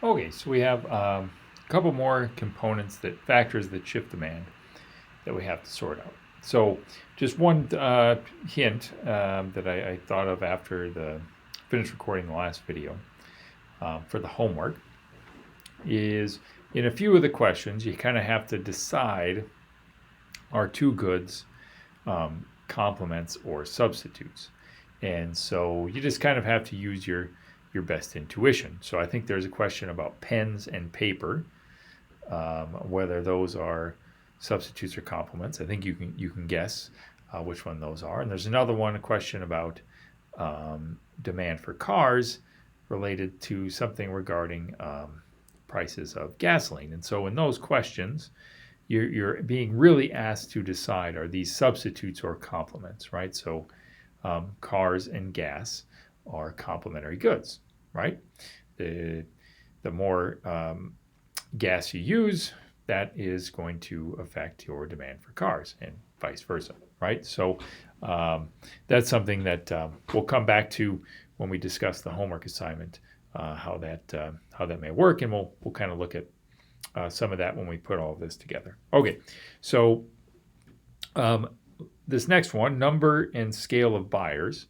Okay, so we have a couple more components factors that shift demand that we have to sort out. So just one hint that I thought of after the finished recording the last video for the homework is in a few of the questions you kind of have to decide are two goods complements or substitutes. And so you just kind of have to use your best intuition. So I think there's a question about pens and paper, whether those are substitutes or complements. I think you can guess which one those are. And there's another one, a question about demand for cars related to something regarding prices of gasoline. And so in those questions, you're being really asked to decide, are these substitutes or complements, right? So cars and gas are complementary goods, right? The more gas you use, that is going to affect your demand for cars and vice versa, right? So that's something that we'll come back to when we discuss the homework assignment, how that may work, and we'll kind of look at some of that when we put all of this together. Okay, so this next one, number and scale of buyers,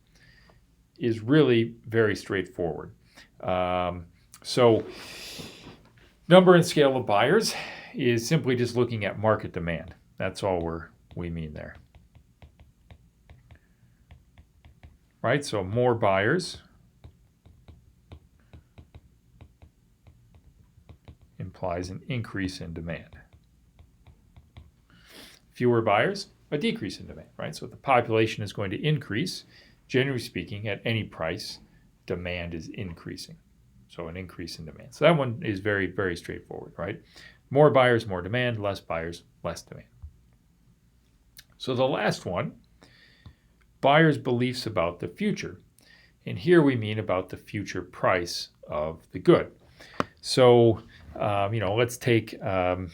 is really very straightforward. So number and scale of buyers is simply just looking at market demand. That's all we mean there. Right, so more buyers implies an increase in demand. Fewer buyers, a decrease in demand, right? So if the population is going to increase, generally speaking, at any price, demand is increasing. So an increase in demand. So that one is very, very straightforward, right? More buyers, more demand, less buyers, less demand. So the last one, buyers' beliefs about the future. And here we mean about the future price of the good. So, let's take a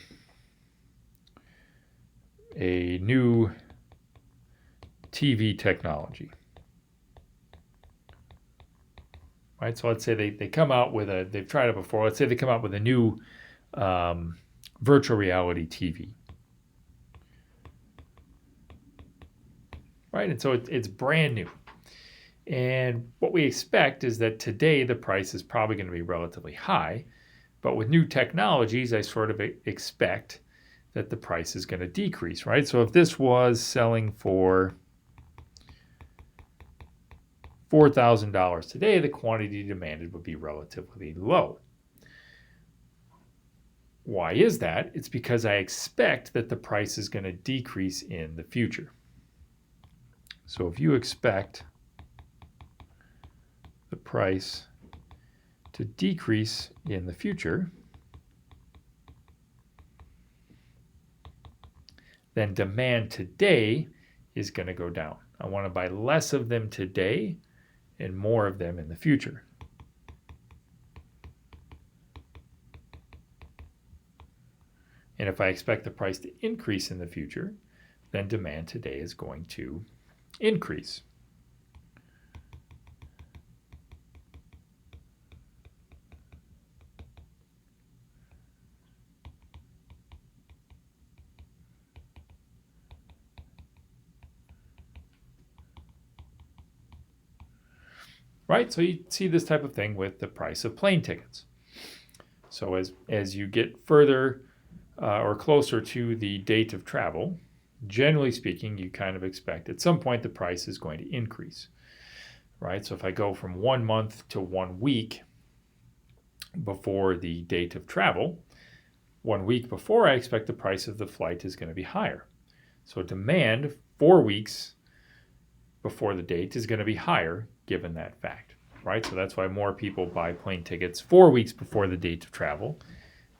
new TV technology. Right, so let's say they come out with they've tried it before. Let's say they come out with a new virtual reality TV. Right, and so it's brand new. And what we expect is that today the price is probably going to be relatively high, but with new technologies, I sort of expect that the price is going to decrease, right? So if this was selling for $4,000 today, the quantity demanded would be relatively low. Why is that? It's because I expect that the price is going to decrease in the future. So if you expect the price to decrease in the future, then demand today is going to go down. I want to buy less of them today and more of them in the future. And if I expect the price to increase in the future, then demand today is going to increase. Right, so you see this type of thing with the price of plane tickets. So as you get further or closer to the date of travel, generally speaking, you kind of expect at some point the price is going to increase. Right, so if I go from 1 month to 1 week before the date of travel, 1 week before I expect the price of the flight is going to be higher. So demand 4 weeks before the date is going to be higher given that fact, right? So that's why more people buy plane tickets 4 weeks before the date of travel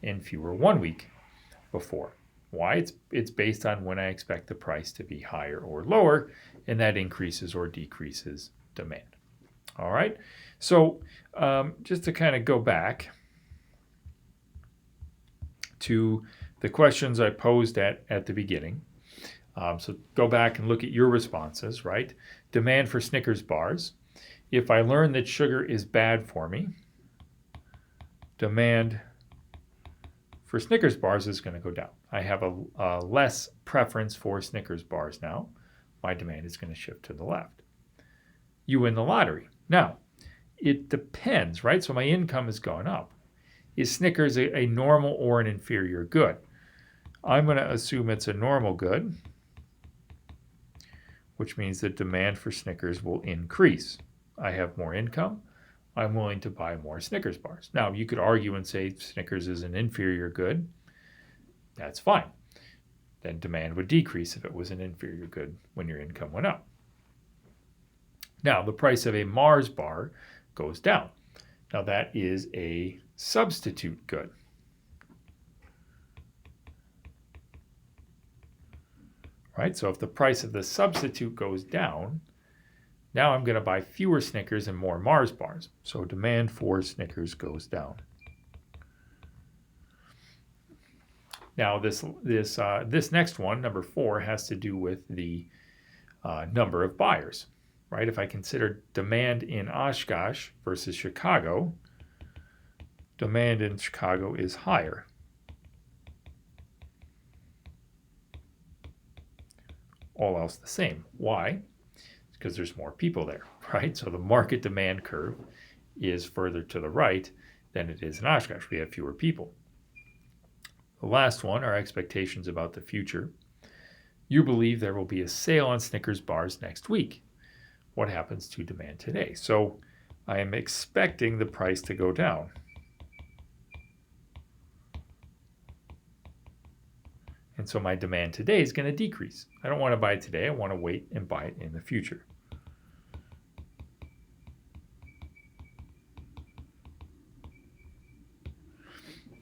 and fewer 1 week before. Why? It's based on when I expect the price to be higher or lower, and that increases or decreases demand. All right, so just to kind of go back to the questions I posed at the beginning. So go back and look at your responses, right? Demand for Snickers bars. If I learn that sugar is bad for me, demand for Snickers bars is going to go down. I have a less preference for Snickers bars now. My demand is going to shift to the left. You win the lottery. Now, it depends, right? So my income has gone up. Is Snickers a normal or an inferior good? I'm going to assume it's a normal good, which means that demand for Snickers will increase. I have more income. I'm willing to buy more Snickers bars. Now, you could argue and say Snickers is an inferior good. That's fine. Then demand would decrease if it was an inferior good when your income went up. Now, the price of a Mars bar goes down. Now, that is a substitute good. Right? So if the price of the substitute goes down, now I'm going to buy fewer Snickers and more Mars bars. So demand for Snickers goes down. Now this next one, number 4, has to do with the number of buyers. Right? If I consider demand in Oshkosh versus Chicago, demand in Chicago is higher. All else the same. Why? Because there's more people there, right? So the market demand curve is further to the right than it is in Oshkosh. We have fewer people. The last one are expectations about the future. You believe there will be a sale on Snickers bars next week. What happens to demand today? So I am expecting the price to go down. And so my demand today is going to decrease. I don't want to buy it today. I want to wait and buy it in the future.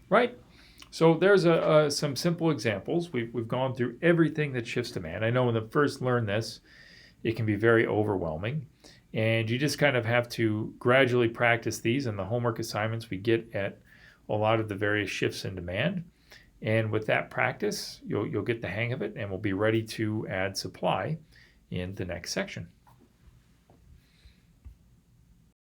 Right? So there's some simple examples. We've gone through everything that shifts demand. I know when I first learned this, it can be very overwhelming. And you just kind of have to gradually practice these and the homework assignments we get at a lot of the various shifts in demand. And with that practice, you'll get the hang of it, and we'll be ready to add supply in the next section.